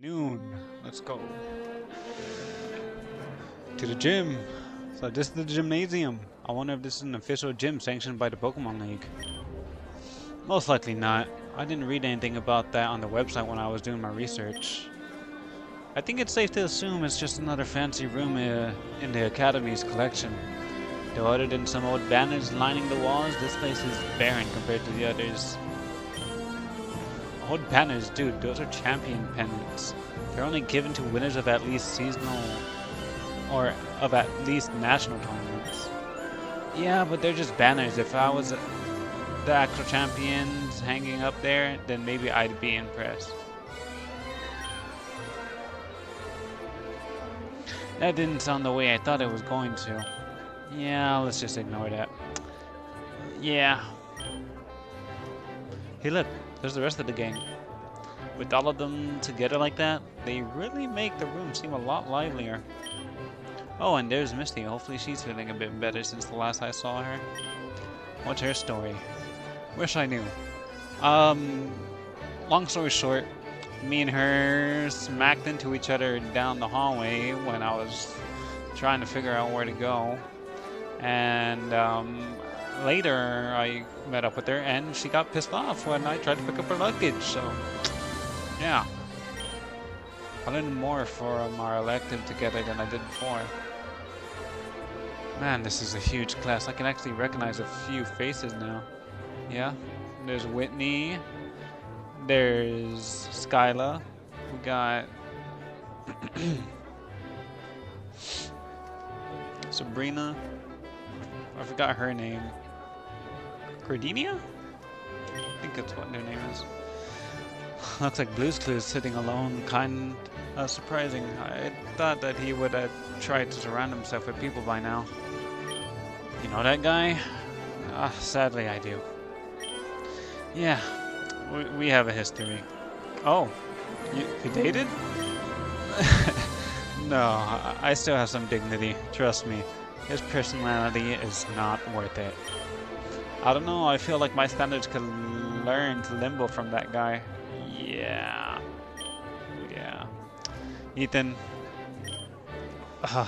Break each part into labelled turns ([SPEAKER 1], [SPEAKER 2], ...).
[SPEAKER 1] Noon. Let's go. To the gym. So this is the gymnasium. I wonder if this is an official gym sanctioned by the Pokemon League. Most likely not. I didn't read anything about that on the website when I was doing my research. I think it's safe to assume it's just another fancy room in the Academy's collection. Though other than some old banners lining the walls, this place is barren compared to the others. Old banners, dude, those are champion pennants. They're only given to winners of at least seasonal or of at least national tournaments. Yeah, but they're just banners. If I was the actual champions hanging up there, then maybe I'd be impressed. That didn't sound the way I thought it was going to. Yeah, let's just ignore that. Yeah. Hey look, there's the rest of the gang. With all of them together like that, they really make the room seem a lot livelier. Oh, and there's Misty. Hopefully she's feeling a bit better since the last I saw her. What's her story? Wish I knew. Long story short, me and her smacked into each other down the hallway when I was trying to figure out where to go. And later I met up with her and she got pissed off when I tried to pick up her luggage, so yeah. I learned more from our elective together than I did before. Man, this is a huge class. I can actually recognize a few faces now. Yeah, there's Whitney. There's Skyla. We got Sabrina. I forgot her name. Cordelia? I think that's what their name is. Looks like Blue's Clues sitting alone, kind of surprising. I thought that he would have tried to surround himself with people by now. You know that guy? Sadly I do. Yeah, we have a history. Oh, you dated? No, I still have some dignity, trust me. His personality is not worth it. I don't know, I feel like my standards could learn to limbo from that guy. Yeah. Ethan.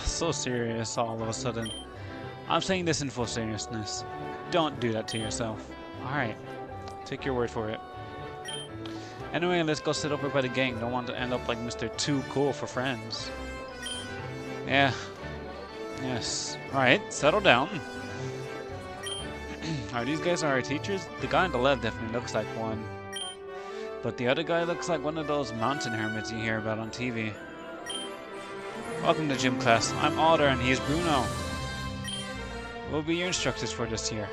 [SPEAKER 1] So serious all of a sudden. I'm saying this in full seriousness. Don't do that to yourself. Alright. Take your word for it. Anyway, let's go sit over by the gang. Don't want to end up like Mr. Too Cool for Friends. Yeah. Yes. Alright, settle down. Are these guys our teachers? The guy on the left definitely looks like one. But the other guy looks like one of those mountain hermits you hear about on TV. Welcome to gym class. I'm Alder and he's Bruno. We'll be your instructors for this year.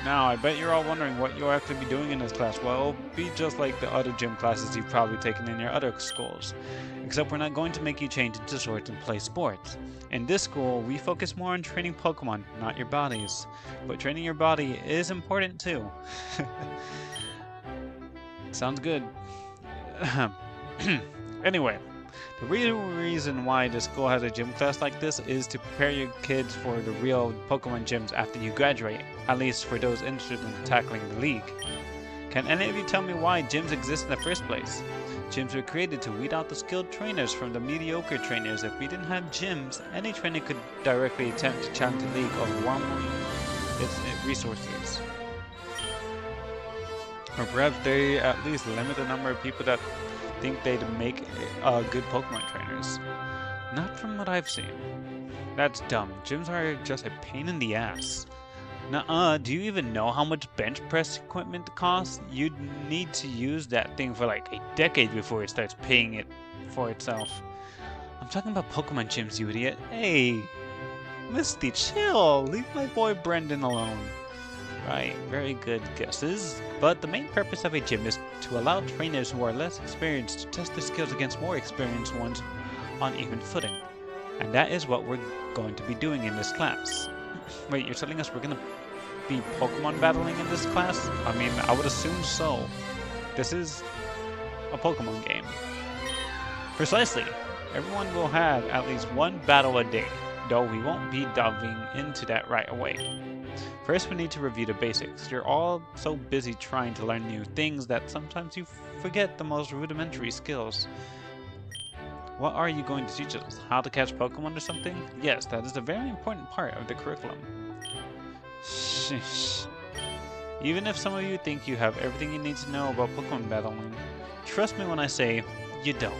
[SPEAKER 1] Now, I bet you're all wondering what you'll actually be doing in this class. Well, it'll be just like the other gym classes you've probably taken in your other schools. Except we're not going to make you change into shorts and play sports. In this school, we focus more on training Pokemon, not your bodies. But training your body is important too. Sounds good. Anyway, the real reason why the school has a gym class like this is to prepare your kids for the real Pokemon gyms after you graduate, at least for those interested in tackling the league. Can any of you tell me why gyms exist in the first place? Gyms were created to weed out the skilled trainers from the mediocre trainers. If we didn't have gyms, any trainer could directly attempt to challenge the league, overwhelming its resources. Or perhaps they at least limit the number of people that think they'd make good Pokemon trainers. Not from what I've seen. That's dumb. Gyms are just a pain in the ass. Nuh-uh, do you even know how much bench press equipment costs? You'd need to use that thing for like a decade before it starts paying it for itself. I'm talking about Pokemon gyms, you idiot. Hey, Misty, chill. Leave my boy Brendan alone. Right, very good guesses. But the main purpose of a gym is to allow trainers who are less experienced to test their skills against more experienced ones on even footing. And that is what we're going to be doing in this class. Wait, you're telling us we're going to be Pokemon battling in this class? I mean, I would assume so. This is a Pokemon game. Precisely. Everyone will have at least one battle a day, though we won't be delving into that right away. First, we need to review the basics. You're all so busy trying to learn new things that sometimes you forget the most rudimentary skills. What are you going to teach us? How to catch Pokemon or something? Yes, that is a very important part of the curriculum. Sheesh. Even if some of you think you have everything you need to know about Pokemon battling, trust me when I say, you don't.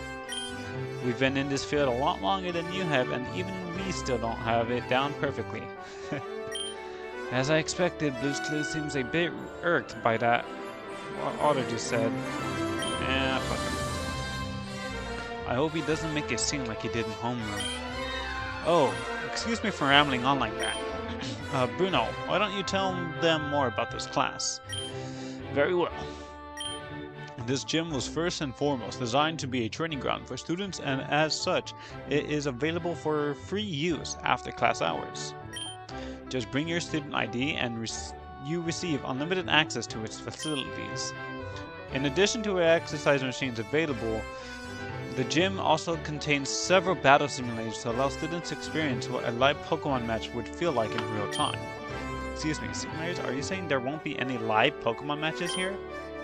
[SPEAKER 1] We've been in this field a lot longer than you have, and even we still don't have it down perfectly. As I expected, Blue's Clues seems a bit irked by that. What Otter just said. Eh, fuck him. I hope he doesn't make it seem like he did in homeroom. Oh, excuse me for rambling on like that. Bruno, why don't you tell them more about this class? Very well. This gym was first and foremost designed to be a training ground for students, and as such, it is available for free use after class hours. Just bring your student ID and you receive unlimited access to its facilities. In addition to exercise machines available, the gym also contains several battle simulators to allow students to experience what a live Pokemon match would feel like in real time. Excuse me, simulators? Are you saying there won't be any live Pokemon matches here?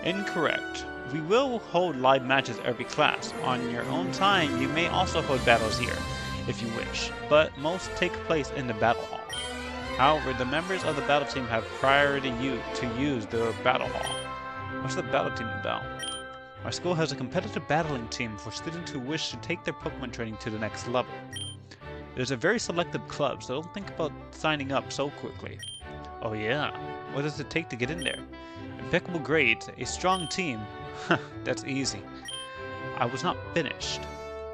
[SPEAKER 1] Incorrect. We will hold live matches every class. On your own time, you may also hold battles here, if you wish, but most take place in the battle hall. However, the members of the battle team have priority to use the battle hall. What's the battle team about? Our school has a competitive battling team for students who wish to take their Pokemon training to the next level. There's a very selective club, so don't think about signing up so quickly. Oh yeah? What does it take to get in there? Impeccable grades, a strong team. That's easy. I was not finished.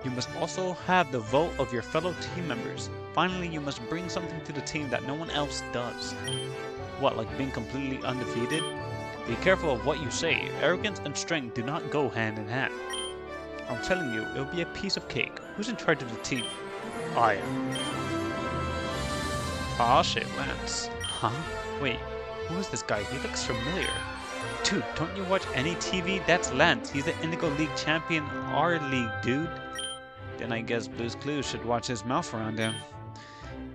[SPEAKER 1] You must also have the vote of your fellow team members. Finally, you must bring something to the team that no one else does. What, like being completely undefeated? Be careful of what you say. Arrogance and strength do not go hand in hand. I'm telling you, it'll be a piece of cake. Who's in charge of the team? I am. Aw shit, Lance. Huh? Wait, who is this guy? He looks familiar. Dude, don't you watch any TV? That's Lance. He's the Indigo League champion, our league, dude. Then I guess Blue's Clues should watch his mouth around him.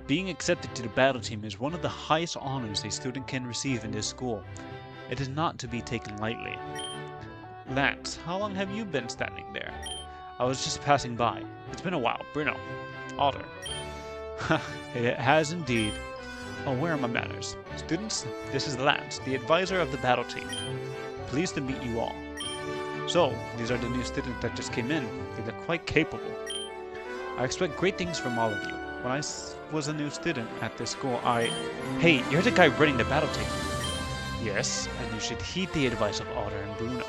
[SPEAKER 1] Being accepted to the battle team is one of the highest honors a student can receive in this school. It is not to be taken lightly. Lance, how long have you been standing there? I was just passing by. It's been a while. Bruno. Otter. It has indeed. Oh, where are my manners? Students, this is Lance, the advisor of the battle team. Pleased to meet you all. So, these are the new students that just came in. They look quite capable. I expect great things from all of you. When I was a new student at this school, Hey, you're the guy running the battle team. Yes, and you should heed the advice of Otter and Bruno.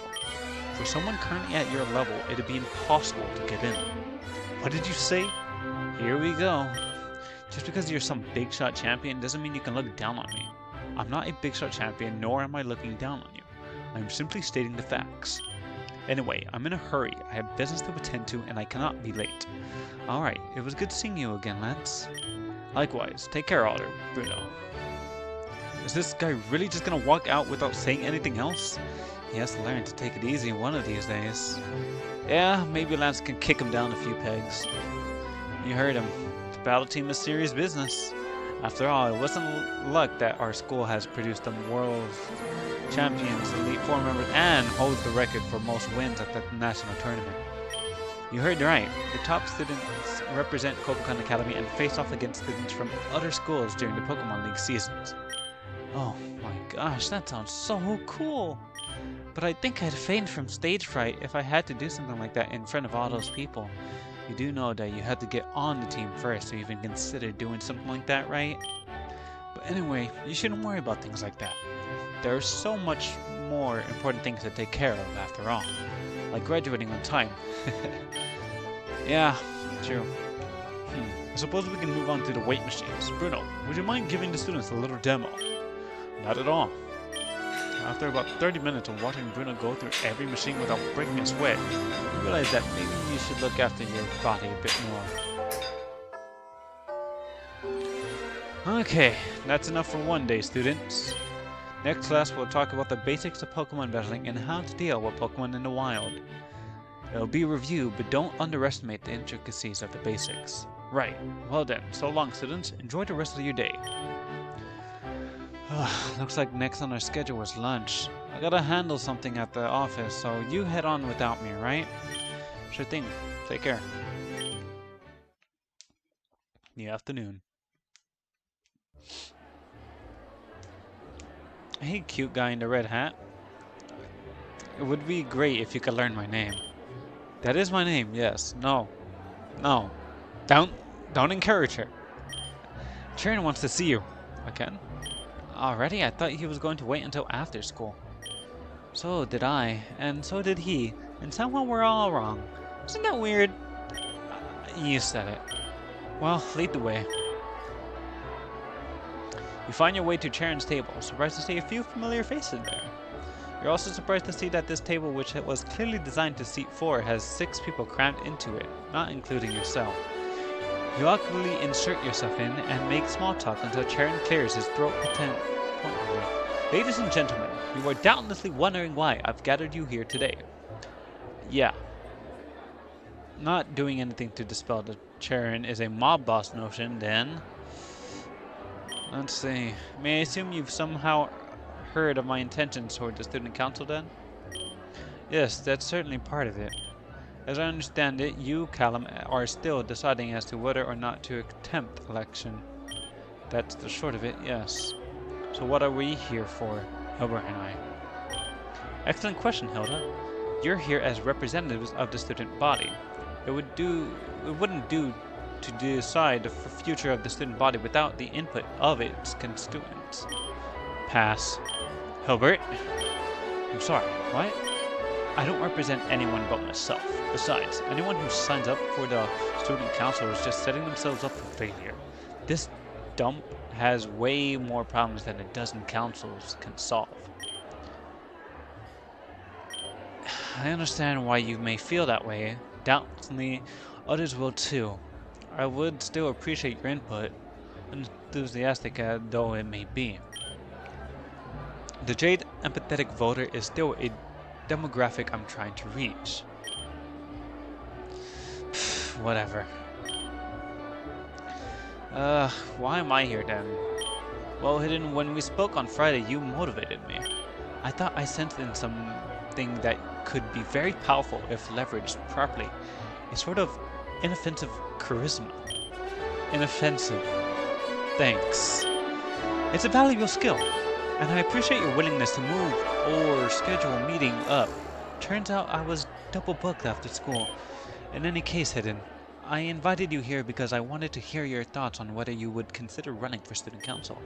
[SPEAKER 1] For someone currently at your level, it'd be impossible to get in. What did you say? Here we go. Just because you're some big shot champion doesn't mean you can look down on me. I'm not a big shot champion, nor am I looking down on you. I'm simply stating the facts. Anyway, I'm in a hurry. I have business to attend to, and I cannot be late. Alright, it was good seeing you again, Lance. Likewise, take care, Otter, Bruno. Is this guy really just gonna walk out without saying anything else? He has to learn to take it easy one of these days. Yeah, maybe Lance can kick him down a few pegs. You heard him. The battle team is serious business. After all, it wasn't luck that our school has produced the world champions, Elite Four members, and holds the record for most wins at the national tournament. You heard right. The top students represent Kobukan Academy and face off against students from other schools during the Pokemon League seasons. Oh my gosh, that sounds so cool! But I think I'd faint from stage fright if I had to do something like that in front of all those people. You do know that you have to get on the team first to even consider doing something like that, right? But anyway, you shouldn't worry about things like that. There are so much more important things to take care of after all. Like graduating on time. Yeah, true. I suppose we can move on to the weight machines. Bruno, would you mind giving the students a little demo? Not at all. After about 30 minutes of watching Bruno go through every machine without breaking a sweat, you realize that maybe you should look after your body a bit more. Okay, that's enough for one day, students. Next class we'll talk about the basics of Pokemon battling and how to deal with Pokemon in the wild. It'll be a review, but don't underestimate the intricacies of the basics. Right, well then, so long students, enjoy the rest of your day. Looks like next on our schedule was lunch. I gotta handle something at the office, so you head on without me, right? Sure thing. Take care. The afternoon. Hey, cute guy in the red hat. It would be great if you could learn my name. That is my name, yes. No. No. Don't encourage her. Sharon wants to see you. Again? Already? I thought he was going to wait until after school. So did I, and so did he, and somehow we're all wrong. Isn't that weird? You said it. Well, lead the way. You find your way to Charon's table, surprised to see a few familiar faces there. You're also surprised to see that this table, which was clearly designed to seat 4, has 6 people crammed into it, not including yourself. You awkwardly insert yourself in and make small talk until Charon clears his throat potently. Ladies and gentlemen, you are doubtlessly wondering why I've gathered you here today. Yeah. Not doing anything to dispel that Charon is a mob boss notion, then. Let's see. May I assume you've somehow heard of my intentions toward the student council, then? Yes, that's certainly part of it. As I understand it, you, Callum, are still deciding as to whether or not to attempt election. That's the short of it, yes. So what are we here for, Hilbert and I? Excellent question, Hilda. You're here as representatives of the student body. It wouldn't do to decide the future of the student body without the input of its constituents. Pass. Hilbert? I'm sorry, what? I don't represent anyone but myself. Besides, anyone who signs up for the student council is just setting themselves up for failure. This dump has way more problems than a dozen councils can solve. I understand why you may feel that way. Doubtlessly, others will too. I would still appreciate your input, enthusiastic though it may be. The jade empathetic voter is still a demographic I'm trying to reach. Whatever. Why am I here then? Well, Hidden, when we spoke on Friday, you motivated me. I thought I sensed in something that could be very powerful if leveraged properly. A sort of inoffensive charisma. Inoffensive. Thanks. It's a valuable skill, and I appreciate your willingness to move or schedule a meeting up. Turns out I was double booked after school. In any case, Hidden, I invited you here because I wanted to hear your thoughts on whether you would consider running for student council.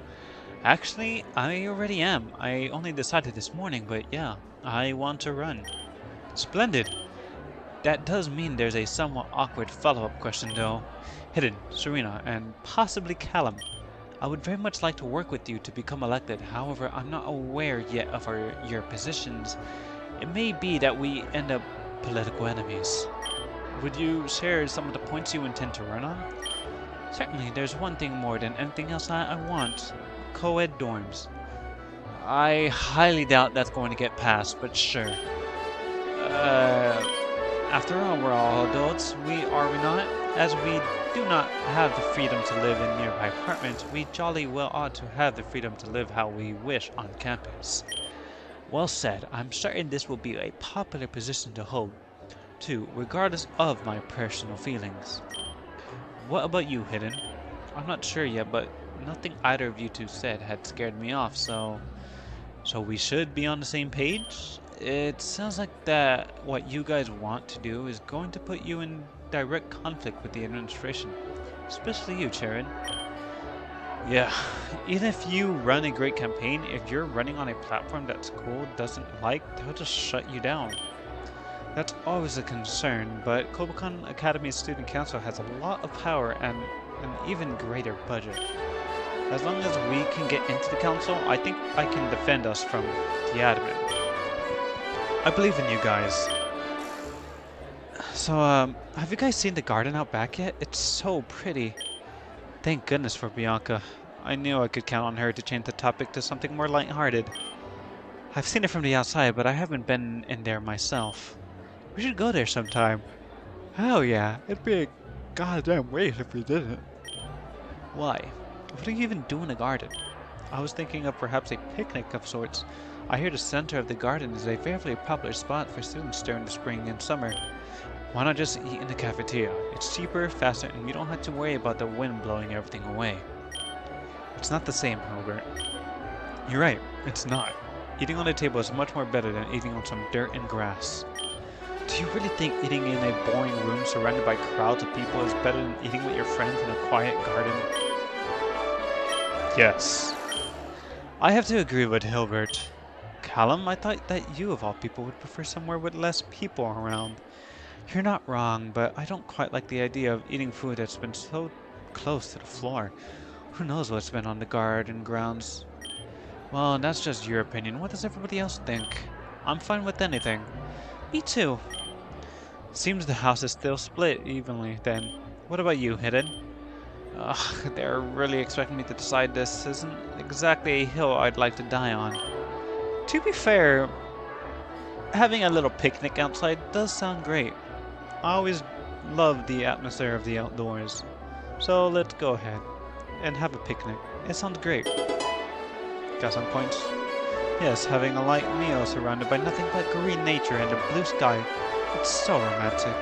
[SPEAKER 1] Actually, I already am. I only decided this morning, but yeah, I want to run. Splendid. That does mean there's a somewhat awkward follow-up question though. Hidden, Serena, and possibly Callum. I would very much like to work with you to become elected. However, I'm not aware yet of your positions. It may be that we end up political enemies. Would you share some of the points you intend to run on? Certainly, there's one thing more than anything else I want. Co-ed dorms. I highly doubt that's going to get passed, but sure. After all, we're all adults, are we not? As we do not have the freedom to live in nearby apartments, we jolly well ought to have the freedom to live how we wish on campus. Well said. I'm certain this will be a popular position to hold, too, regardless of my personal feelings. What about you, Hidden? I'm not sure yet, but nothing either of you two said had scared me off, so we should be on the same page? It sounds like that what you guys want to do is going to put you in direct conflict with the administration. Especially you, Charon. Yeah, even if you run a great campaign, if you're running on a platform that school doesn't like, they'll just shut you down. That's always a concern, but Kobokan Academy's Student Council has a lot of power and an even greater budget. As long as we can get into the council, I think I can defend us from the admin. I believe in you guys. So, have you guys seen the garden out back yet? It's so pretty. Thank goodness for Bianca. I knew I could count on her to change the topic to something more lighthearted. I've seen it from the outside, but I haven't been in there myself. We should go there sometime. Hell yeah, it'd be a goddamn waste if we didn't. Why? What do you even do in a garden? I was thinking of perhaps a picnic of sorts. I hear the center of the garden is a very popular spot for students during the spring and summer. Why not just eat in the cafeteria? It's cheaper, faster, and you don't have to worry about the wind blowing everything away. It's not the same, Herbert. You're right, it's not. Eating on a table is much more better than eating on some dirt and grass. Do you really think eating in a boring room surrounded by crowds of people is better than eating with your friends in a quiet garden? Yes. I have to agree with Hilbert. Callum, I thought that you of all people would prefer somewhere with less people around. You're not wrong, but I don't quite like the idea of eating food that's been so close to the floor. Who knows what's been on the garden grounds? Well, that's just your opinion. What does everybody else think? I'm fine with anything. Me too. Seems the house is still split evenly, then. What about you, Hidden? Ugh, they're really expecting me to decide this isn't exactly a hill I'd like to die on. To be fair, having a little picnic outside does sound great. I always love the atmosphere of the outdoors. So let's go ahead and have a picnic. It sounds great. Got some points? Yes, having a light meal surrounded by nothing but green nature and a blue sky. It's so romantic.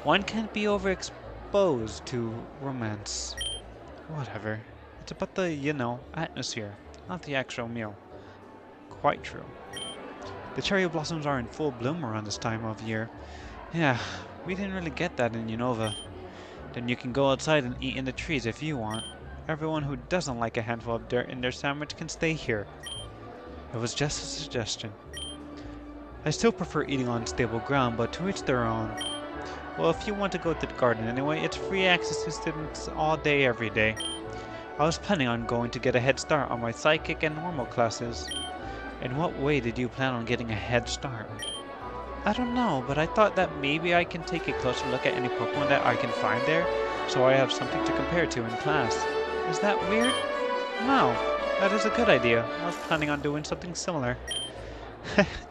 [SPEAKER 1] One can't be overexposed to romance. Whatever. It's about the, atmosphere, not the actual meal. Quite true. The cherry blossoms are in full bloom around this time of year. Yeah, we didn't really get that in Unova. Then you can go outside and eat in the trees if you want. Everyone who doesn't like a handful of dirt in their sandwich can stay here. It was just a suggestion. I still prefer eating on stable ground, but to each their own. Well, if you want to go to the garden anyway, it's free access to students all day, every day. I was planning on going to get a head start on my psychic and normal classes. In what way did you plan on getting a head start? I don't know, but I thought that maybe I can take a closer look at any Pokemon that I can find there, so I have something to compare to in class. Is that weird? No, that is a good idea. I was planning on doing something similar.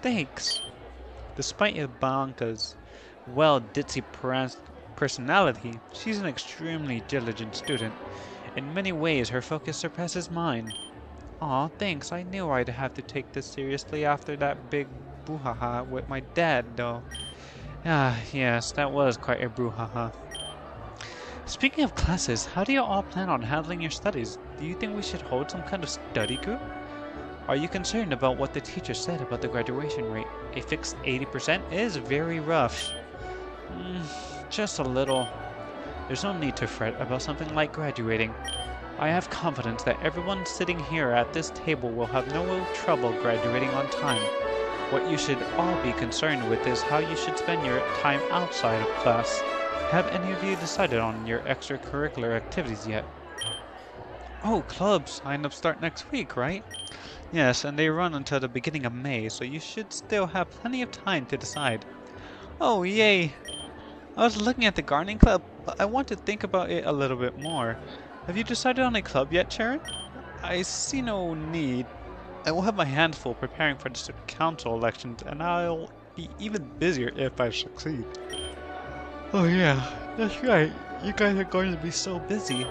[SPEAKER 1] Thanks. Despite Ibanka's ditzy personality, she's an extremely diligent student. In many ways, her focus surpasses mine. Aw, thanks. I knew I'd have to take this seriously after that big brouhaha with my dad, though. Ah, yes, that was quite a brouhaha. Speaking of classes, how do you all plan on handling your studies? Do you think we should hold some kind of study group? Are you concerned about what the teacher said about the graduation rate? A fixed 80% is very rough. Just a little. There's no need to fret about something like graduating. I have confidence that everyone sitting here at this table will have no trouble graduating on time. What you should all be concerned with is how you should spend your time outside of class. Have any of you decided on your extracurricular activities yet? Oh, clubs sign up start next week, right? Yes, and they run until the beginning of May, so you should still have plenty of time to decide. Oh, yay! I was looking at the gardening club, but I want to think about it a little bit more. Have you decided on a club yet, Sharon? I see no need. I will have my hands full preparing for the student council elections, and I'll be even busier if I succeed. Oh yeah, that's right. You guys are going to be so busy.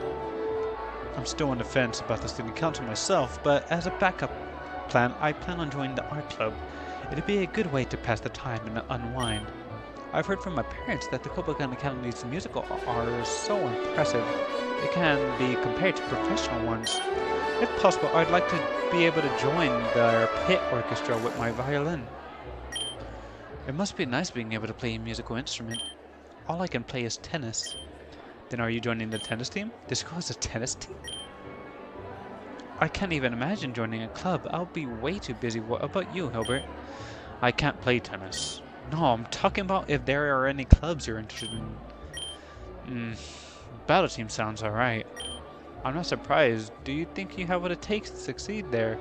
[SPEAKER 1] I'm still on the fence about the student council myself, but as a backup plan, I plan on joining the art club. It'd be a good way to pass the time and unwind. I've heard from my parents that the Kobogan Academy's musical are so impressive. It can be compared to professional ones. If possible, I'd like to be able to join their pit orchestra with my violin. It must be nice being able to play a musical instrument. All I can play is tennis. Then are you joining the tennis team? This girl has a tennis team? I can't even imagine joining a club. I'll be way too busy. What about you, Hilbert? I can't play tennis. No, I'm talking about if there are any clubs you're interested in. Battle team sounds alright. I'm not surprised. Do you think you have what it takes to succeed there?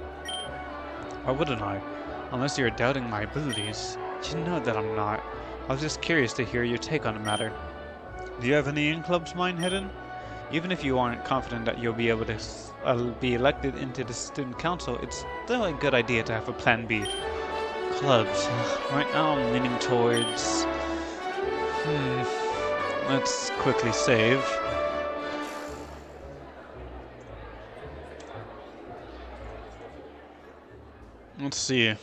[SPEAKER 1] Why wouldn't I? Unless you're doubting my abilities. You know that I'm not. I was just curious to hear your take on the matter. Do you have any in-clubs mind hidden? Even if you aren't confident that you'll be able to be elected into the student council, it's still a good idea to have a plan B. Clubs. Right now I'm leaning towards... Let's quickly save. see.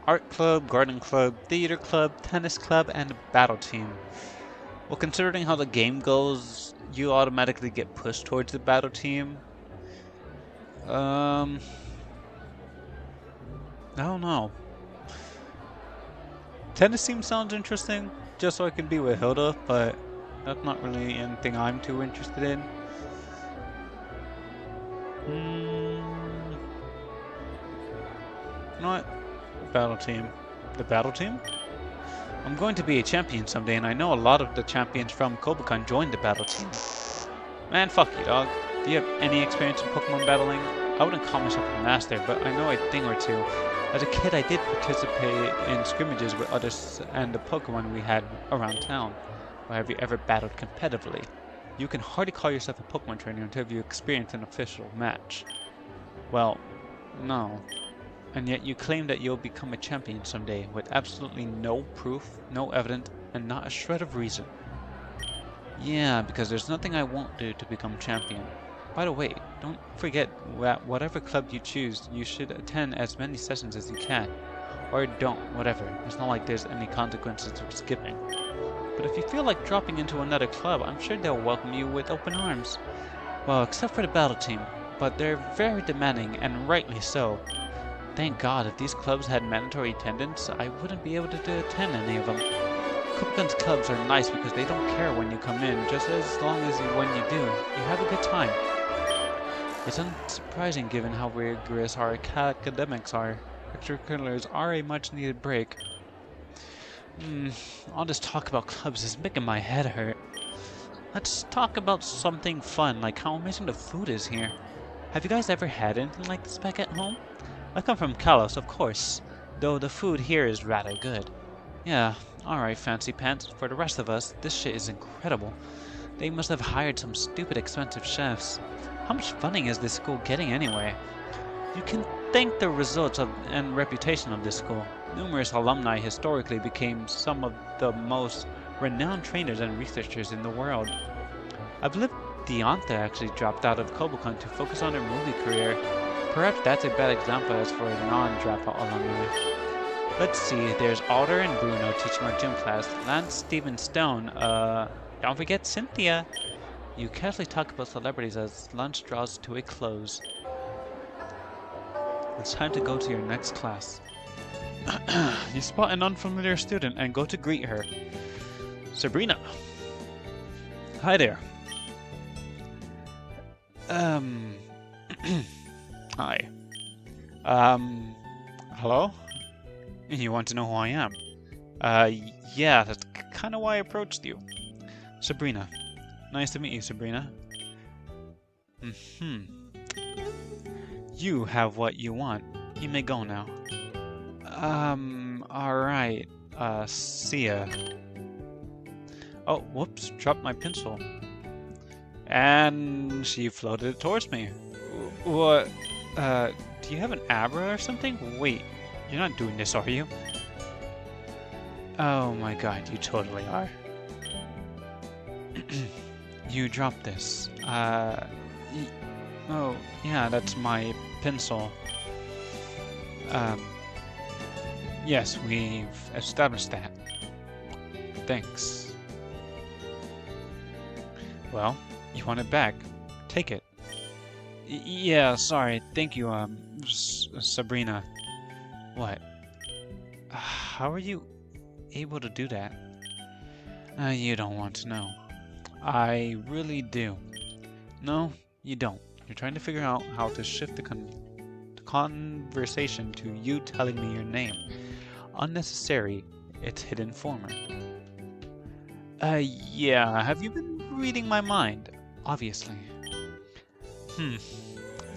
[SPEAKER 1] Art club, garden club, theater club, tennis club, and battle team. Well, considering how the game goes, you automatically get pushed towards the battle team. I don't know. Tennis team sounds interesting, just so I can be with Hilda, but that's not really anything I'm too interested in. You know what? Battle team. The battle team? I'm going to be a champion someday, and I know a lot of the champions from Kobukan joined the battle team. Man, fuck you, dog. Do you have any experience in Pokemon battling? I wouldn't call myself a master, but I know a thing or two. As a kid, I did participate in scrimmages with others and the Pokemon we had around town. Or have you ever battled competitively? You can hardly call yourself a Pokemon trainer until you experience an official match. Well, no. And yet you claim that you'll become a champion someday, with absolutely no proof, no evidence, and not a shred of reason. Yeah, because there's nothing I won't do to become champion. By the way, don't forget that whatever club you choose, you should attend as many sessions as you can. Or don't, whatever. It's not like there's any consequences for skipping. But if you feel like dropping into another club, I'm sure they'll welcome you with open arms. Well, except for the battle team, but they're very demanding, and rightly so. Thank God, if these clubs had mandatory attendance, I wouldn't be able to attend any of them. Kobukan's clubs are nice because they don't care when you come in, just as long as when you do, you have a good time. It's unsurprising given how rigorous our academics are. Extracurriculars are a much needed break. All this talk about clubs is making my head hurt. Let's talk about something fun, like how amazing the food is here. Have you guys ever had anything like this back at home? I come from Kalos, of course, though the food here is rather good. Yeah, alright, Fancy Pants. For the rest of us, this shit is incredible. They must have hired some stupid expensive chefs. How much funding is this school getting anyway? You can thank the results and reputation of this school. Numerous alumni historically became some of the most renowned trainers and researchers in the world. I believe Deonta actually dropped out of Kobukan to focus on her movie career. Perhaps that's a bad example as for a non-dropout alumni. Let's see, there's Alder and Bruno teaching our gym class. Lance, Steven, Stone, don't forget Cynthia. You casually talk about celebrities as lunch draws to a close. It's time to go to your next class. You spot an unfamiliar student and go to greet her. Sabrina. Hi there. Hi. Hello? You want to know who I am? Yeah, that's kind of why I approached you. Sabrina. Nice to meet you, Sabrina. You have what you want. You may go now. Alright. See ya. Oh, whoops, dropped my pencil. And she floated it towards me. What? Do you have an Abra or something? Wait, you're not doing this, are you? Oh my god, you totally are. You dropped this. Oh, yeah, that's my pencil. Yes, we've established that. Thanks. Well, you want it back. Take it. Yeah, sorry. Thank you, Sabrina. What? How are you able to do that? You don't want to know. I really do. No, you don't. You're trying to figure out how to shift the conversation to you telling me your name. Unnecessary. It's hidden former. Yeah. Have you been reading my mind? Obviously.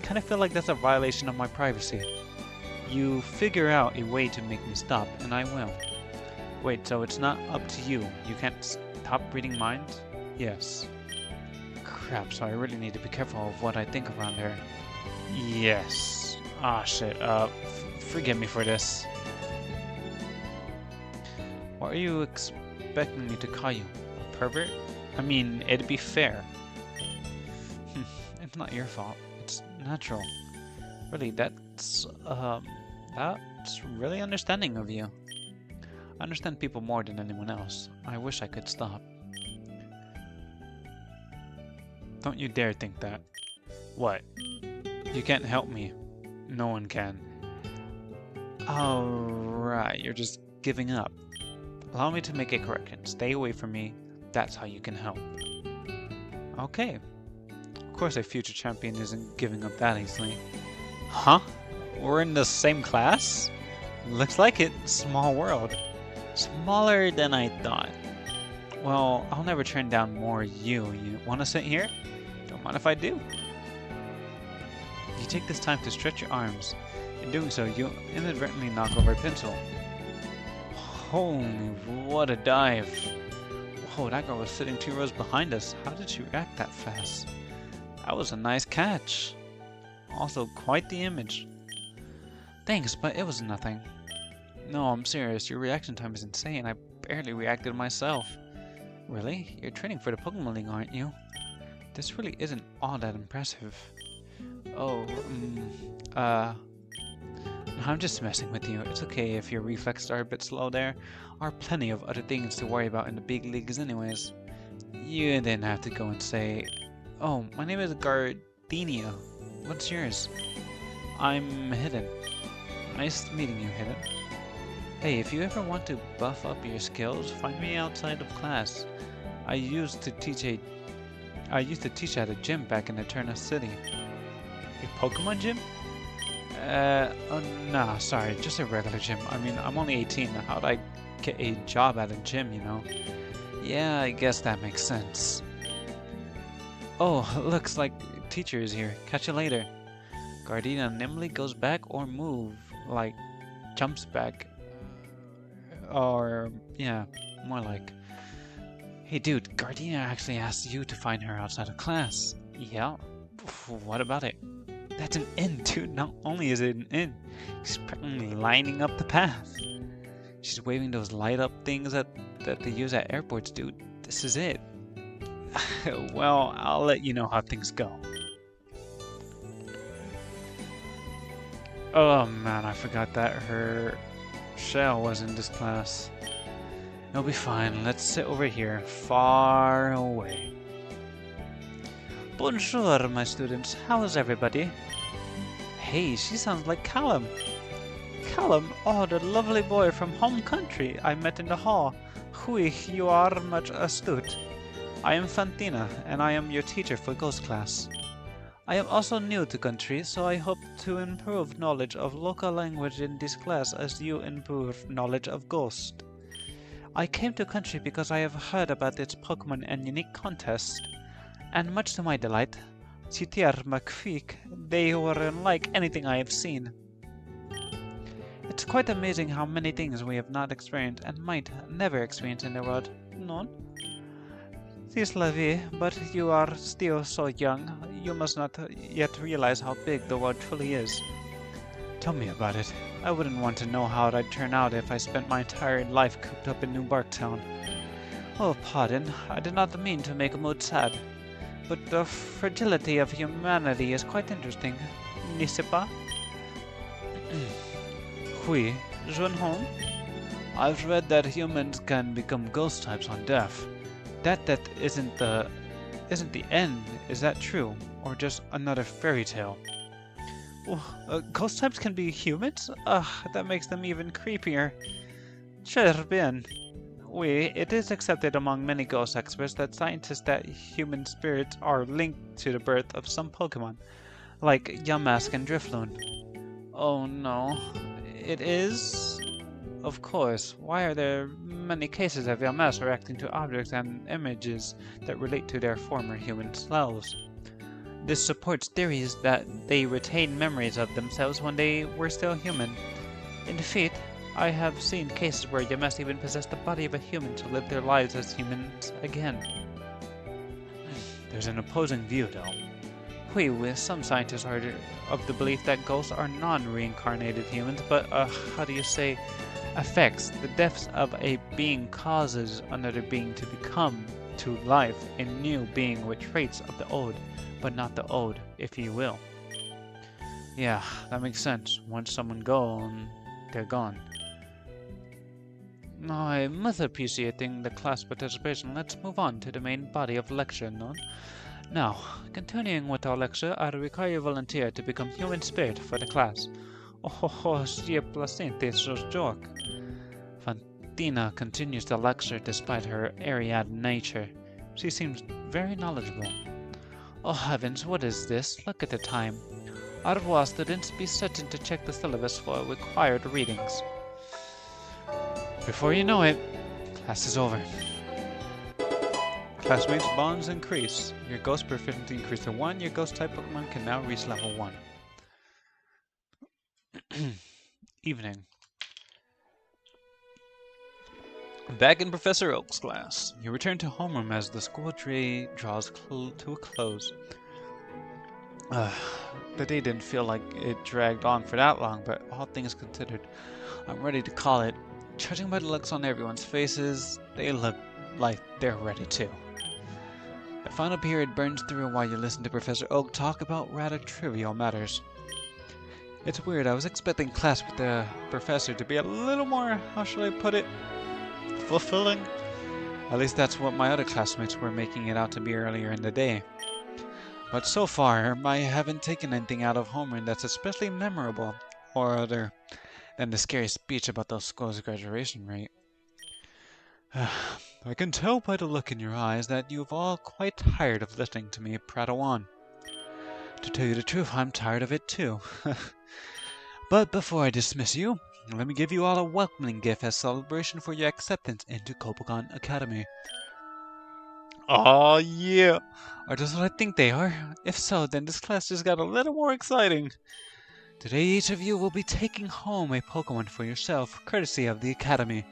[SPEAKER 1] Kind of feel like that's a violation of my privacy. You figure out a way to make me stop, and I will. Wait, so it's not up to you. You can't stop reading minds? Yes. Crap, so I really need to be careful of what I think around here. Yes. Ah, shit. Forgive me for this. What are you expecting me to call you? A pervert? I mean, it'd be fair. It's not your fault. It's natural. Really, that's, That's really understanding of you. I understand people more than anyone else. I wish I could stop. Don't you dare think that. What? You can't help me. No one can. Alright, you're just giving up. Allow me to make a correction. Stay away from me. That's how you can help. Okay. Of course a future champion isn't giving up that easily. Huh? We're in the same class? Looks like it. Small world. Smaller than I thought. Well, I'll never turn down more you. You wanna sit here? Don't mind if I do. You take this time to stretch your arms. In doing so, you inadvertently knock over a pencil. Holy, what a dive. Whoa, that girl was sitting 2 rows behind us. How did she react that fast? That was a nice catch. Also, quite the image. Thanks, but it was nothing. No, I'm serious. Your reaction time is insane. I barely reacted myself. Really? You're training for the Pokemon League, aren't you? This really isn't all that impressive. Oh, I'm just messing with you. It's okay if your reflexes are a bit slow there. Are plenty of other things to worry about in the big leagues anyways. You didn't have to go and say, oh, my name is Gardenia. What's yours? I'm Hidden. Nice meeting you, Hidden. Hey, if you ever want to buff up your skills, find me outside of class. I used to teach at a gym back in Eterna City. A Pokemon gym? Oh, nah, sorry, just a regular gym. I mean, I'm only 18. How'd I get a job at a gym, you know? Yeah, I guess that makes sense. Oh, looks like teacher is here. Catch you later. Gardenia nimbly goes back or like, jumps back. Or, yeah, more like. Hey dude, Gardenia actually asked you to find her outside of class. Yeah? What about it? That's an inn, dude. Not only is it an inn, she's practically lining up the path. She's waving those light up things that they use at airports, dude. This is it. Well, I'll let you know how things go. Oh man, I forgot that her shell was in this class. It'll be fine. Let's sit over here, far away. Bonjour, my students. How is everybody? Hey, she sounds like Callum. Callum? Oh, the lovely boy from home country I met in the hall. Hui, you are much astute. I am Fantina, and I am your teacher for Ghost class. I am also new to country, so I hope to improve knowledge of local language in this class as you improve knowledge of Ghost. I came to country because I have heard about its Pokemon and unique contest, and much to my delight, Citier McFeek, they were unlike anything I have seen. It's quite amazing how many things we have not experienced and might never experience in the world. Non? C'est la vie, but you are still so young, you must not yet realize how big the world truly is. Tell me about it. I wouldn't want to know how I'd turn out if I spent my entire life cooped up in New Barktown. Oh, pardon, I did not mean to make a mood sad, but the fragility of humanity is quite interesting, n'est-ce pas? Oui, Junhong. I've read that humans can become ghost types on death. That isn't the end. Is that true, or just another fairy tale? Ghost types can be humans? That makes them even creepier. Sure, bien. Oui, it is accepted among many ghost experts that scientists that human spirits are linked to the birth of some Pokemon, like Yamask and Drifloon. Oh no, it is? Of course. Why are there many cases of Yamask reacting to objects and images that relate to their former human selves? This supports theories that they retain memories of themselves when they were still human. In defeat, I have seen cases where Yamask even possessed the body of a human to live their lives as humans again. There's an opposing view, though. With some scientists are of the belief that ghosts are non-reincarnated humans, but, how do you say, affects the deaths of a being causes another being to become to life a new being with traits of the old, but not the old, if you will. Yeah, that makes sense. Once someone gone, they're gone. I'm much appreciating the class participation. Let's move on to the main body of lecture, no? Now, continuing with our lecture, I require a volunteer to become human spirit for the class. Oh, sia placente sos joke. Fantina continues the lecture despite her Ariad nature. She seems very knowledgeable. Oh heavens, what is this? Look at the time. Au revoir, students. Be certain to check the syllabus for required readings. Before you know it, class is over. Classmates' bonds increase. Your ghost proficiency increased to 1. Your ghost type Pokemon can now reach level 1. Evening. Back in Professor Oak's class, you return to homeroom as the school day draws to a close. The day didn't feel like it dragged on for that long, but all things considered, I'm ready to call it. Judging by the looks on everyone's faces, they look like they're ready too. The final period burns through while you listen to Professor Oak talk about rather trivial matters. It's weird, I was expecting class with the professor to be a little more, how should I put it, fulfilling? At least that's what my other classmates were making it out to be earlier in the day. But so far, I haven't taken anything out of homeroom that's especially memorable, or other than the scary speech about the school's graduation rate. I can tell by the look in your eyes that you've all quite tired of listening to me prattle on. To tell you the truth, I'm tired of it too. But before I dismiss you, let me give you all a welcoming gift as celebration for your acceptance into Kobokan Academy. Aw, yeah! Are those what I think they are? If so, then this class just got a little more exciting. Today each of you will be taking home a Pokemon for yourself, courtesy of the Academy.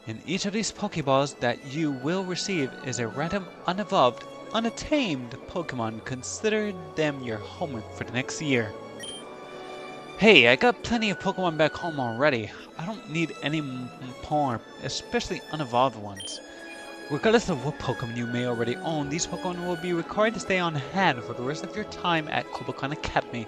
[SPEAKER 1] In each of these Pokeballs that you will receive is a random, unevolved, untamed Pokemon. Consider them your homework for the next year. Hey, I got plenty of Pokemon back home already. I don't need any more, especially unevolved ones. Regardless of what Pokemon you may already own, these Pokemon will be required to stay on hand for the rest of your time at Kobokan Academy.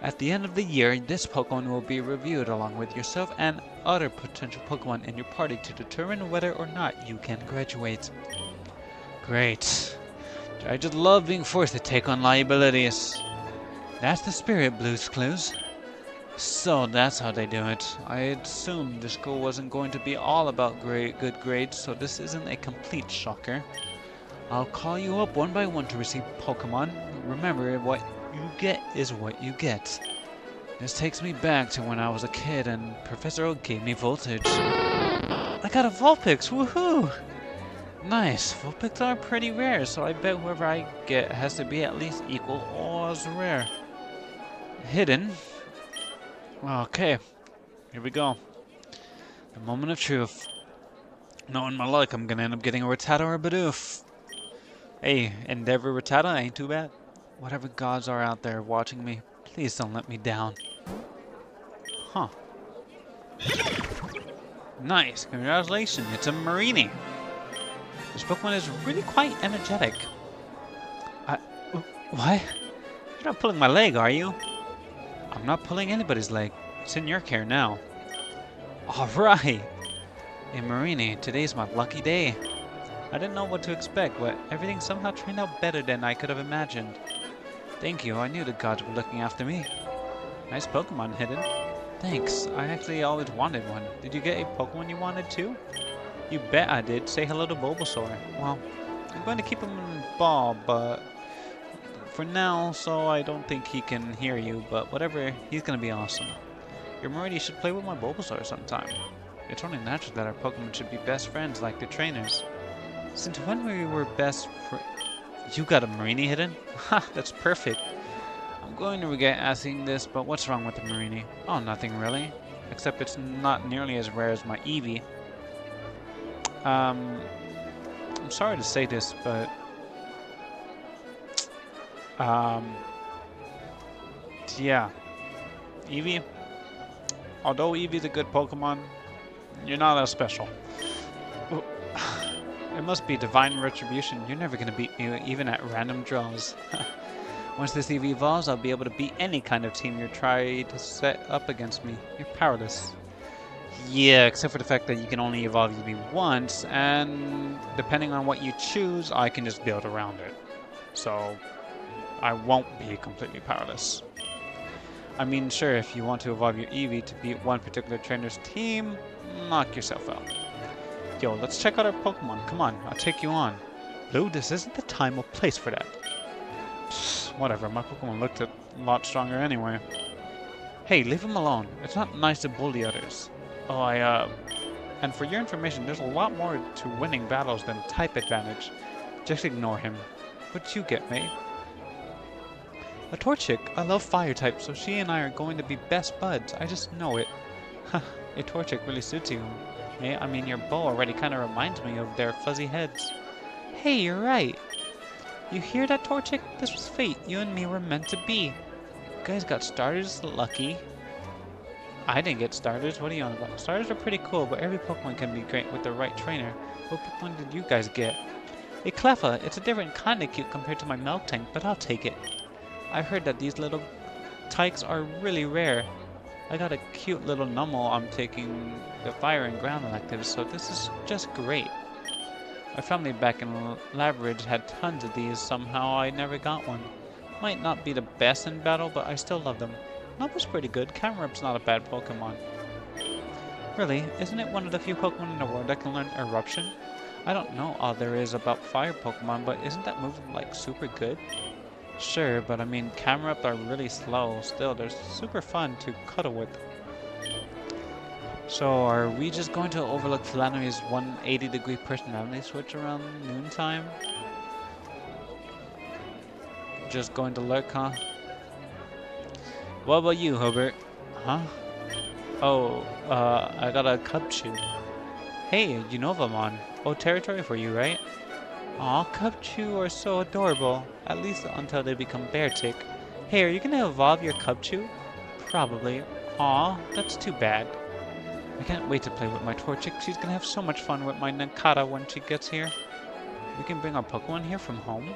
[SPEAKER 1] At the end of the year, this Pokemon will be reviewed along with yourself and other potential Pokemon in your party to determine whether or not you can graduate. Great. I just love being forced to take on liabilities. That's the spirit, Blue's Clues. So that's how they do it. I assumed the school wasn't going to be all about good grades, so this isn't a complete shocker. I'll call you up one by one to receive Pokemon. Remember, what you get is what you get. This takes me back to when I was a kid and Professor Oak gave me Voltage. I got a Vulpix, woohoo! Nice, Vulpix are pretty rare, so I bet whoever I get has to be at least equal or as rare. Hidden. Okay, here we go. The moment of truth. Knowing my luck, I'm gonna end up getting a Rattata or a Bidoof. Hey, Endeavor Rattata ain't too bad. Whatever gods are out there watching me, please don't let me down. Huh. Nice, congratulations, it's a Marini. This Pokemon is really quite energetic. What? You're not pulling my leg, are you? I'm not pulling anybody's leg. It's in your care now. Alright! Hey Marini, today's my lucky day. I didn't know what to expect, but everything somehow turned out better than I could have imagined. Thank you, I knew the gods were looking after me. Nice Pokemon, Hidden. Thanks, I actually always wanted one. Did you get a Pokemon you wanted too? You bet I did. Say hello to Bulbasaur. Well, I'm going to keep him in ball, but for now, so I don't think he can hear you, but whatever, he's going to be awesome. Your Marini should play with my Bulbasaur sometime. It's only natural that our Pokemon should be best friends like the trainers. Since when we were best friends? You got a Marini, Hidden? Ha, that's perfect. I'm going to regret asking this, but what's wrong with the Marini? Oh, nothing really. Except it's not nearly as rare as my Eevee. I'm sorry to say this, but yeah, Eevee, although Eevee's a good Pokemon, you're not as special. It must be divine retribution. You're never gonna beat me even at random draws. Once this EV evolves, I'll be able to beat any kind of team you try to set up against me. You're powerless. Yeah, except for the fact that you can only evolve EV once, and depending on what you choose, I can just build around it. So, I won't be completely powerless. I mean, sure, if you want to evolve your Eevee to beat one particular trainer's team, knock yourself out. Yo, let's check out our Pokemon. Come on, I'll take you on. Blue, this isn't the time or place for that. Psst, whatever, my Pokemon looked a lot stronger anyway. Hey, leave him alone. It's not nice to bully others. Oh, And for your information, there's a lot more to winning battles than type advantage. Just ignore him. What'd you get, mate? A Torchic. I love fire type, so she and I are going to be best buds. I just know it. Ha, a Torchic really suits you. Mate, I mean, your bow already kind of reminds me of their fuzzy heads. Hey, you're right. You hear that, Torchic? This was fate. You and me were meant to be. You guys got starters, lucky. I didn't get starters. What are you on about? Starters are pretty cool, but every Pokemon can be great with the right trainer. What Pokemon did you guys get? A Cleffa. It's a different kind of cute compared to my Miltank, but I'll take it. I heard that these little tykes are really rare. I got a cute little Numel I'm taking the fire and ground electives, so this is just great. My family back in Labridge had tons of these, somehow I never got one. Might not be the best in battle, but I still love them. Numel's pretty good. Camerup's not a bad Pokemon. Really? Isn't it one of the few Pokemon in the world that can learn Eruption? I don't know all there is about fire Pokemon, but isn't that move like super good? Sure, but I mean, Camerupt are really slow. Still, they're super fun to cuddle with. So, are we just going to overlook Flannery's 180-degree personality switch around noontime? Just going to lurk, huh? What about you, Hubert? Huh? Oh, I got a Cubchoo. Hey, Unovamon. Old territory for you, right? Aw, Cubchoo are so adorable. At least until they become Beartic. Hey, are you gonna evolve your Cubchoo? Probably. Aw, that's too bad. I can't wait to play with my Torchic. She's gonna have so much fun with my Nakata when she gets here. We can bring our Pokemon here from home?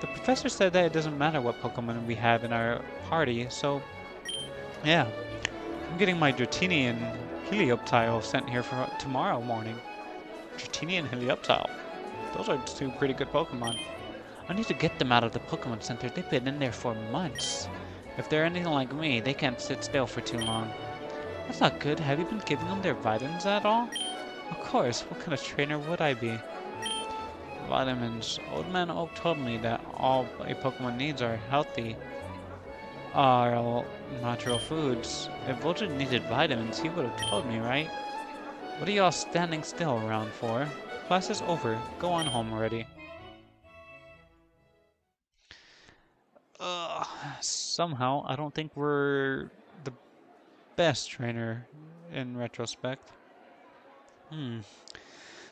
[SPEAKER 1] The professor said that it doesn't matter what Pokemon we have in our party, so... yeah. I'm getting my Dratini and Helioptile sent here for tomorrow morning. Dratini and Helioptile? Those are two pretty good Pokemon. I need to get them out of the Pokemon Center. They've been in there for months. If they're anything like me, they can't sit still for too long. That's not good. Have you been giving them their vitamins at all? Of course. What kind of trainer would I be? Vitamins. Old Man Oak told me that all a Pokemon needs are healthy, are natural foods. If Vulture needed vitamins, he would have told me, right? What are y'all standing still around for? Class is over. Go on home already. Somehow, I don't think we're the best trainer in retrospect.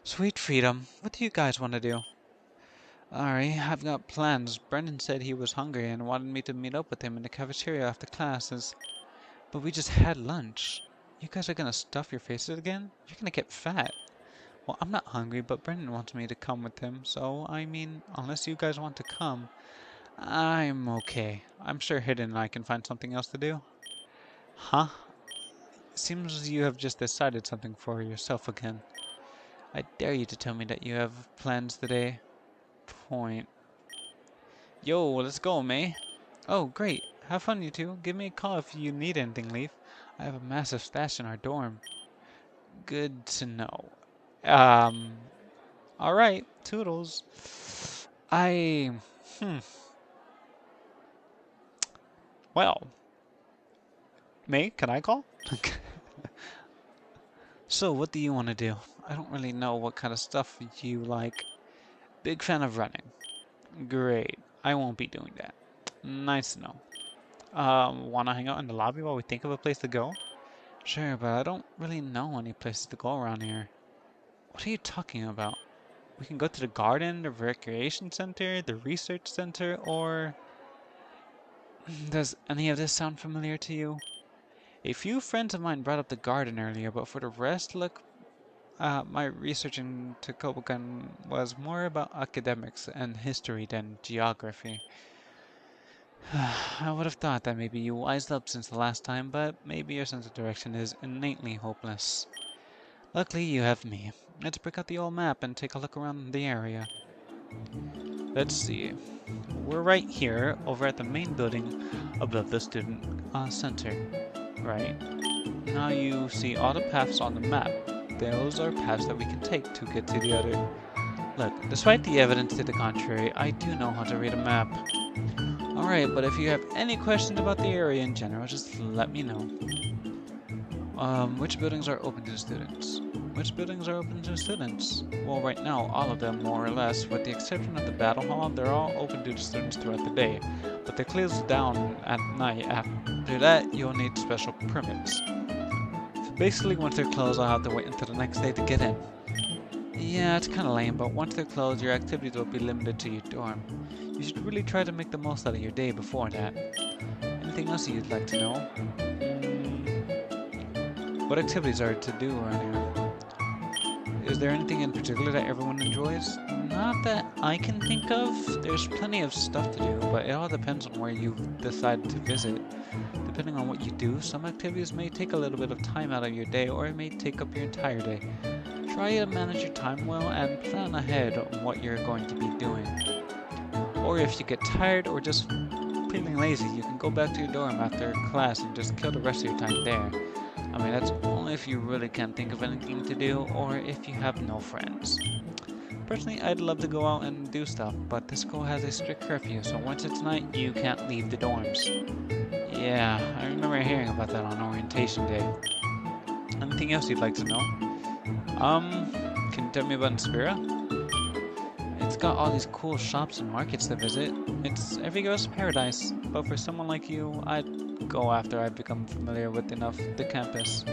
[SPEAKER 1] Sweet freedom. What do you guys want to do? Alright, I've got plans. Brendan said he was hungry and wanted me to meet up with him in the cafeteria after classes. But we just had lunch. You guys are gonna stuff your faces again? You're gonna get fat. Well, I'm not hungry, but Brendan wants me to come with him, so, I mean, unless you guys want to come, I'm okay. I'm sure Hidden and I can find something else to do. Huh? Seems you have just decided something for yourself again. I dare you to tell me that you have plans today. Point. Yo, let's go, May. Oh, great. Have fun, you two. Give me a call if you need anything, Leaf. I have a massive stash in our dorm. Good to know. Alright. Toodles. I... Well. May, can I call? So, what do you want to do? I don't really know what kind of stuff you like. Big fan of running. Great. I won't be doing that. Nice to know. Wanna hang out in the lobby while we think of a place to go? Sure, but I don't really know any places to go around here. What are you talking about? We can go to the garden, the recreation center, the research center, or... Does any of this sound familiar to you? A few friends of mine brought up the garden earlier, but for the rest, look, my research into Kobokan was more about academics and history than geography. I would have thought that maybe you wised up since the last time, but maybe your sense of direction is innately hopeless. Luckily, you have me. Let's break out the old map and take a look around the area. Let's see. We're right here, over at the main building above the student center, right? Now you see all the paths on the map. Those are paths that we can take to get to the other. Look, despite the evidence to the contrary, I do know how to read a map. Alright, but if you have any questions about the area in general, just let me know. Which buildings are open to the students? Which buildings are open to the students? Well, right now, all of them, more or less, with the exception of the battle hall, they're all open to the students throughout the day. But they close down at night. After that, you'll need special permits. So basically, once they're closed, I'll have to wait until the next day to get in. Yeah, it's kinda lame, but once they're closed, your activities will be limited to your dorm. You should really try to make the most out of your day before that. Anything else you'd like to know? What activities are to do around here? Is there anything in particular that everyone enjoys? Not that I can think of. There's plenty of stuff to do, but it all depends on where you decide to visit. Depending on what you do, some activities may take a little bit of time out of your day, or it may take up your entire day. Try to manage your time well and plan ahead on what you're going to be doing. Or if you get tired or just feeling lazy, you can go back to your dorm after class and just kill the rest of your time there. I mean, that's only if you really can't think of anything to do or if you have no friends. Personally, I'd love to go out and do stuff, but this school has a strict curfew, so once it's night, you can't leave the dorms. Yeah, I remember hearing about that on orientation day. Anything else you'd like to know? Can you tell me about Inspira? It's got all these cool shops and markets to visit. It's every girl's paradise, but for someone like you, I'd go after I've become familiar with enough the campus.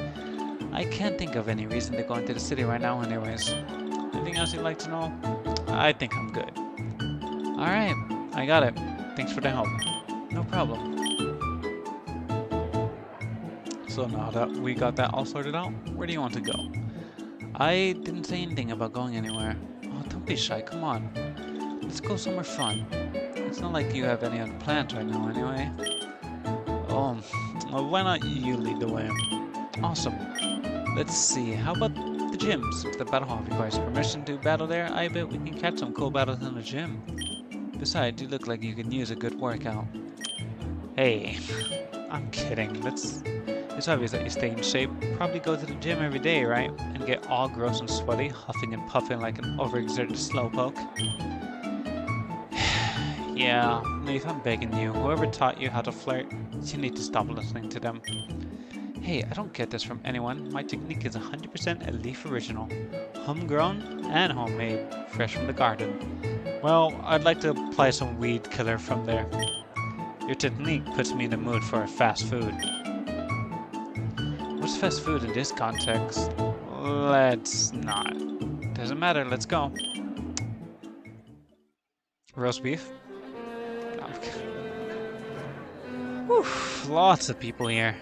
[SPEAKER 1] I can't think of any reason to go into the city right now anyways. Anything else you'd like to know? I think I'm good. Alright, I got it. Thanks for the help. No problem. So now that we got that all sorted out, where do you want to go? I didn't say anything about going anywhere. Oh, don't be shy, come on. Let's go somewhere fun. It's not like you have any other plans right now anyway. Oh, well, why not you lead the way? Awesome. Let's see, how about the gym? Since the battle hall requires permission to battle there, I bet we can catch some cool battles in the gym. Besides, you look like you can use a good workout. Hey, I'm kidding. It's obvious that you stay in shape. Probably go to the gym every day, right? And get all gross and sweaty, huffing and puffing like an overexerted slowpoke. Yeah, Leaf, I'm begging you. Whoever taught you how to flirt, you need to stop listening to them. Hey, I don't get this from anyone. My technique is 100% a Leaf original. Homegrown and homemade, fresh from the garden. Well, I'd like to apply some weed killer from there. Your technique puts me in the mood for fast food. What's fast food in this context? Let's not. Doesn't matter, let's go. Roast beef? Whew, lots of people here.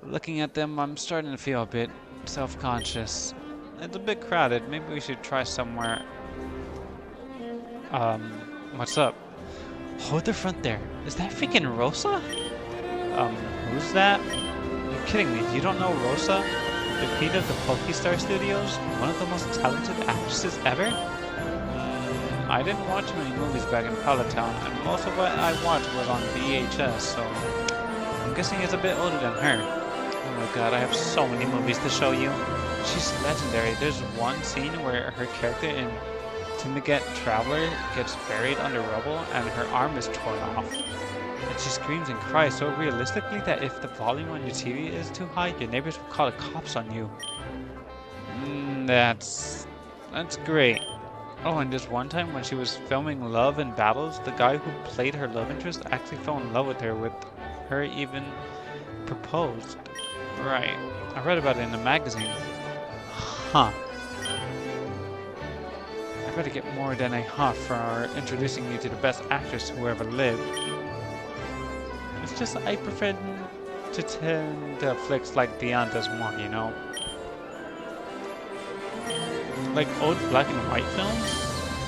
[SPEAKER 1] Looking at them, I'm starting to feel a bit self-conscious. It's a bit crowded. Maybe we should try somewhere. What's up? Hold the front there. Is that freaking Rosa? Who's that? You're kidding me. You don't know Rosa? The queen of the Pokestar Studios? One of the most talented actresses ever? I didn't watch many movies back in Palatown, and most of what I watched was on VHS, so I'm guessing it's a bit older than her. Oh my god, I have so many movies to show you. She's legendary. There's one scene where her character in Timmiget Traveler gets buried under rubble and her arm is torn off. And she screams and cries so realistically that if the volume on your TV is too high, your neighbors will call the cops on you. That's great. Oh, and this one time when she was filming Love and Battles, the guy who played her love interest actually fell in love with her even proposed. Right. I read about it in a magazine. Huh. I better get more than a huh for introducing you to the best actress who ever lived. It's just I prefer to tend to flicks like Dion does more, you know? Like old black and white films?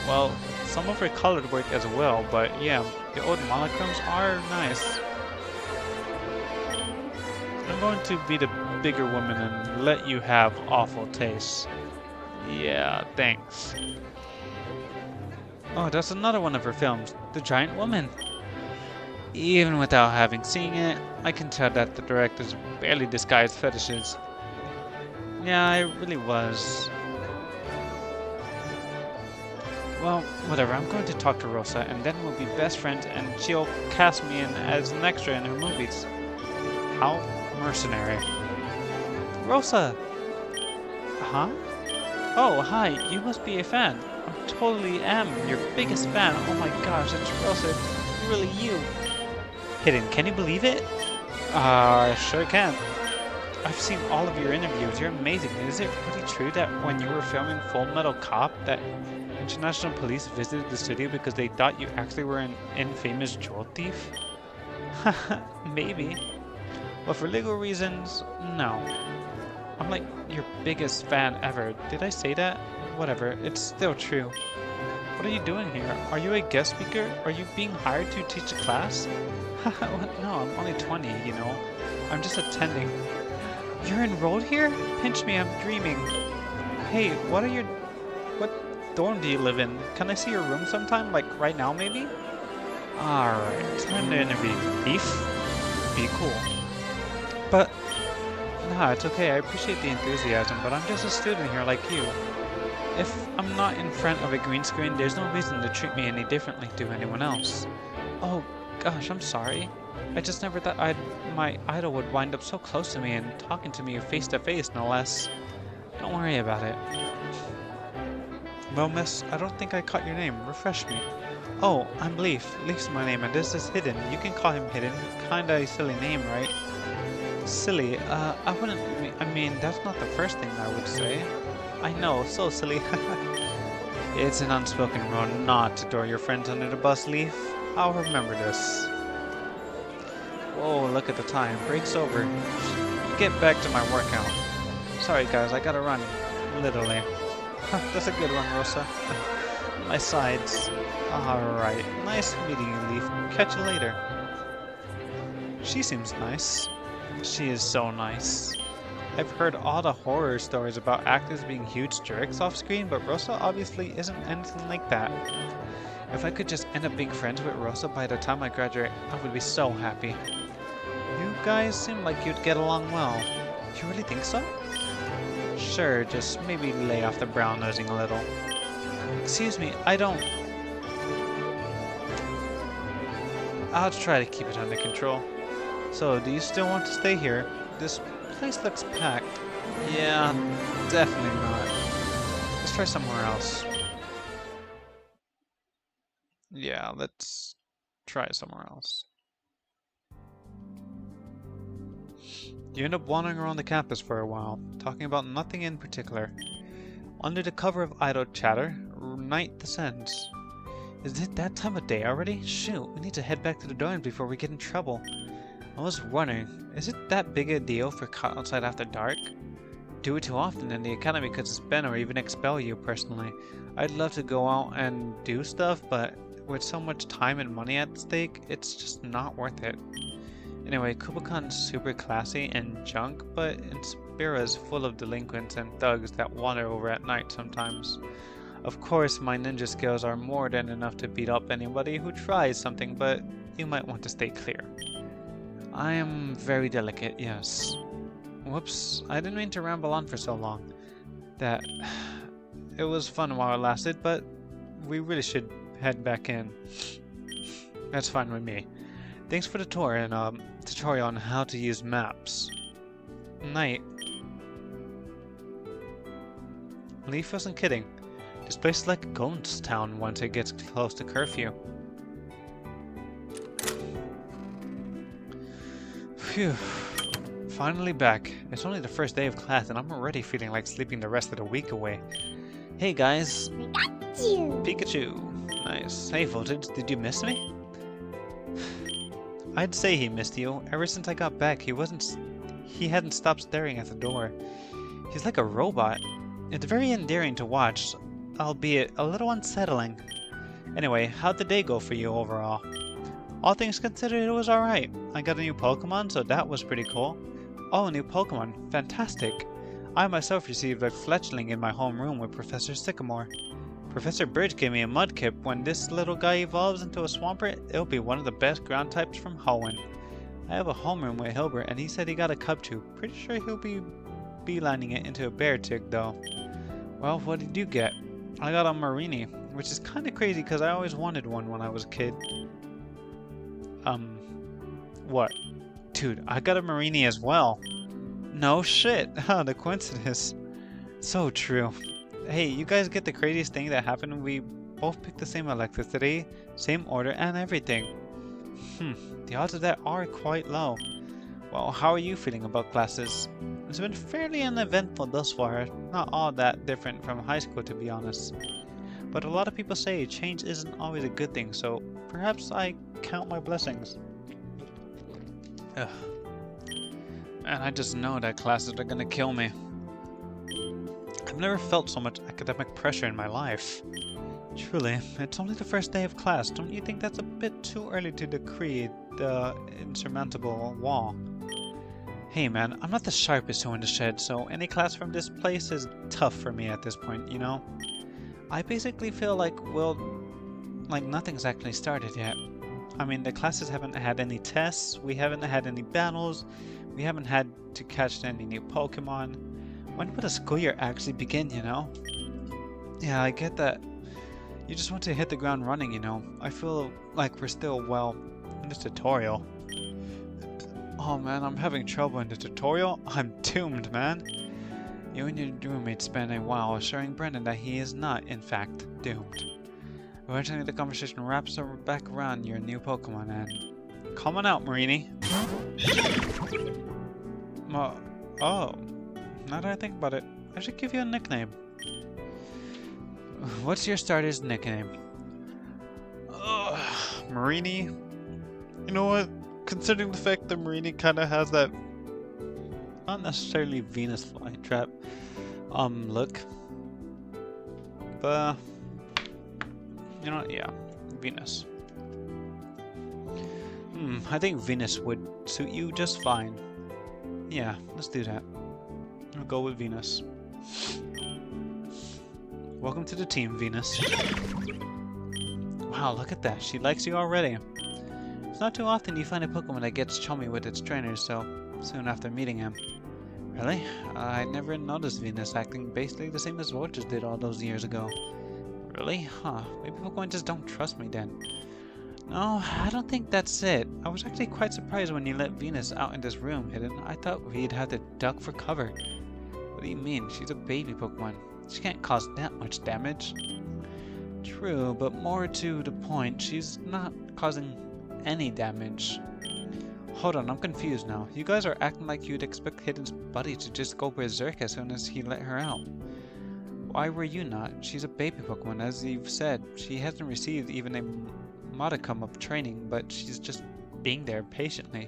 [SPEAKER 1] Well, some of her colored work as well, but yeah, the old monochromes are nice. I'm going to be the bigger woman and let you have awful taste. Yeah, thanks. Oh, that's another one of her films, The Giant Woman. Even without having seen it, I can tell that the director's barely disguised fetishes. Yeah, it really was. Well, whatever, I'm going to talk to Rosa, and then we'll be best friends, and she'll cast me in as an extra in her movies. How mercenary. Rosa! Huh? Oh, hi, you must be a fan. I totally am your biggest fan. Oh my gosh, it's Rosa. It's really you. Hidden, can you believe it? I sure can. I've seen all of your interviews. You're amazing. Is it really true that when you were filming Full Metal Cop that international police visited the studio because they thought you actually were an infamous jewel thief? Haha, maybe. But for legal reasons, no. I'm like your biggest fan ever. Did I say that? Whatever, it's still true. What are you doing here? Are you a guest speaker? Are you being hired to teach a class? No, I'm only 20, you know. I'm just attending. You're enrolled here? Pinch me, I'm dreaming. Hey, what dorm do you live in? Can I see your room sometime? Like right now, maybe? Alright, time to interview. Beef? Be cool. But, nah, it's okay. I appreciate the enthusiasm, but I'm just a student here like you. If I'm not in front of a green screen, there's no reason to treat me any differently to anyone else. Oh, gosh, I'm sorry. I just never thought my idol would wind up so close to me and talking to me face to face, no less. Don't worry about it. Well, miss, I don't think I caught your name. Refresh me. Oh, I'm Leaf. Leaf's my name, and this is Hidden. You can call him Hidden. Kinda a silly name, right? Silly? I mean, that's not the first thing I would say. I know, so silly. It's an unspoken rule not to throw your friends under the bus, Leaf. I'll remember this. Whoa, look at the time. Break's over. Get back to my workout. Sorry guys, I gotta run. Literally. That's a good one, Rosa. My sides. Alright, nice meeting you, Leaf. Catch you later. She seems nice. She is so nice. I've heard all the horror stories about actors being huge jerks off screen, but Rosa obviously isn't anything like that. If I could just end up being friends with Rosa by the time I graduate, I would be so happy. You guys seem like you'd get along well. You really think so? Sure, just maybe lay off the brown nosing a little. Excuse me, I don't... I'll try to keep it under control. So, do you still want to stay here? This place looks packed. Yeah, definitely not. Let's try somewhere else. Yeah, let's try somewhere else. You end up wandering around the campus for a while, talking about nothing in particular. Under the cover of idle chatter, night descends. Is it that time of day already? Shoot, we need to head back to the dorm before we get in trouble. I was wondering, is it that big a deal for caught outside after dark? Do it too often and the academy could suspend or even expel you personally. I'd love to go out and do stuff, but with so much time and money at stake, it's just not worth it. Anyway, Kubakon's super classy and junk, but Inspira's full of delinquents and thugs that wander over at night sometimes. Of course, my ninja skills are more than enough to beat up anybody who tries something, but you might want to stay clear. I am very delicate, yes. Whoops, I didn't mean to ramble on for so long. It was fun while it lasted, but we really should head back in. That's fine with me. Thanks for the tour and tutorial on how to use maps. Night. Leaf wasn't kidding. This place is like a ghost town once it gets close to curfew. Phew. Finally back. It's only the first day of class and I'm already feeling like sleeping the rest of the week away. Hey guys. Pikachu. Pikachu. Nice. Hey Voltage, did you miss me? I'd say he missed you. Ever since I got back, he hadn't stopped staring at the door. He's like a robot. It's very endearing to watch, albeit a little unsettling. Anyway, how'd the day go for you overall? All things considered, it was alright. I got a new Pokemon, so that was pretty cool. Oh, a new Pokemon. Fantastic. I myself received a fletchling in my homeroom with Professor Sycamore. Professor Birch gave me a Mudkip. When this little guy evolves into a Swampert, it'll be one of the best ground types from Hoenn. I have a homeroom with Hilbert, and he said he got a Cubchoo. Pretty sure he'll be beelining it into a Beartic, though. Well, what did you get? I got a Marini, which is kind of crazy because I always wanted one when I was a kid. What? Dude, I got a Marini as well. No shit. Huh, the coincidence. So true. Hey, you guys get the craziest thing that happened when we both picked the same electricity, same order, and everything. The odds of that are quite low. Well, how are you feeling about classes? It's been fairly uneventful thus far, not all that different from high school to be honest. But a lot of people say change isn't always a good thing, so perhaps I count my blessings. Ugh. Man, I just know that classes are gonna kill me. I've never felt so much academic pressure in my life. Truly, it's only the first day of class. Don't you think that's a bit too early to decree the insurmountable wall? Hey man, I'm not the sharpest tool in the shed, so any class from this place is tough for me at this point, you know? I basically feel like, well, like nothing's actually started yet. I mean, the classes haven't had any tests, we haven't had any battles, we haven't had to catch any new Pokemon. When would the school year actually begin, you know? Yeah, I get that. You just want to hit the ground running, you know? I feel like we're still, well, in this tutorial. Oh man, I'm having trouble in the tutorial? I'm doomed, man. You and your roommate spent a while assuring Brendan that he is not, in fact, doomed. Eventually the conversation wraps back around your new Pokemon and... Come on out, Marini. Oh. Now that I think about it, I should give you a nickname. What's your starter's nickname? Marini? You know what? Considering the fact that Marini kind of has that, not necessarily Venus flytrap, look. But, you know, yeah, Venus. I think Venus would suit you just fine. Yeah, let's do that. I'll go with Venus. Welcome to the team, Venus. Wow, look at that. She likes you already. It's not too often you find a Pokemon that gets chummy with its trainers so soon after meeting him. Really? I never noticed Venus acting basically the same as Vultures did all those years ago. Really? Huh. Maybe Pokemon just don't trust me then. No, I don't think that's it. I was actually quite surprised when you let Venus out in this room hidden. I thought we'd have to duck for cover. What do you mean? She's a baby Pokemon. She can't cause that much damage. True, but more to the point, she's not causing any damage. Hold on, I'm confused now. You guys are acting like you'd expect Hidden's buddy to just go berserk as soon as he let her out. Why were you not? She's a baby Pokemon, as you've said. She hasn't received even a modicum of training, but she's just being there patiently.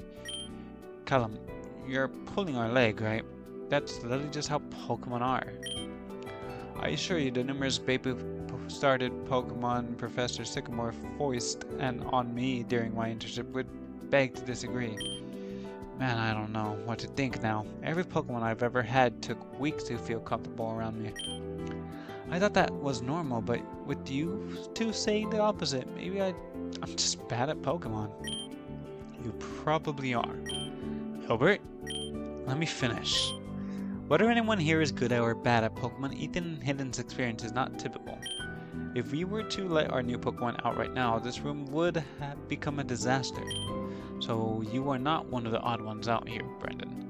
[SPEAKER 1] Callum, you're pulling our leg, right? That's literally just how Pokemon are. I assure you, the numerous baby started Pokemon Professor Sycamore foist and on me during my internship would beg to disagree. Man, I don't know what to think now. Every Pokemon I've ever had took weeks to feel comfortable around me. I thought that was normal, but with you two saying the opposite, maybe I'm just bad at Pokemon. You probably are. Hilbert, let me finish. Whether anyone here is good at or bad at Pokemon, Ethan Hidden's experience is not typical. If we were to let our new Pokemon out right now, this room would have become a disaster. So you are not one of the odd ones out here, Brendan.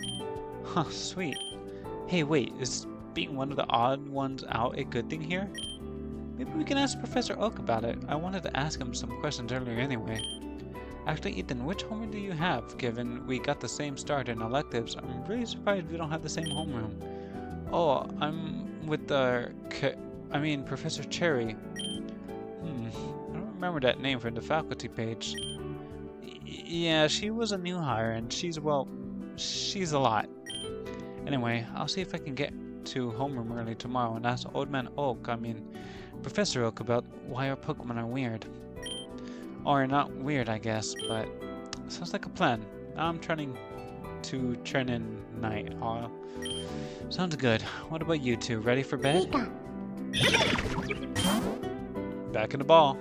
[SPEAKER 1] Huh, sweet. Hey, wait, is being one of the odd ones out a good thing here? Maybe we can ask Professor Oak about it. I wanted to ask him some questions earlier anyway. Actually, Ethan, which homeroom do you have? Given we got the same start in electives, I'm really surprised we don't have the same homeroom. Oh, I'm with Professor Cherry. I don't remember that name from the faculty page. Yeah, she was a new hire, and she's a lot. Anyway, I'll see if I can get to homeroom early tomorrow and ask Old Man Oak, Professor Oak about why our Pokemon are weird. Or not weird, I guess, but sounds like a plan. Now I'm trying to turn in night. Sounds good. What about you two? Ready for bed? Back in the ball.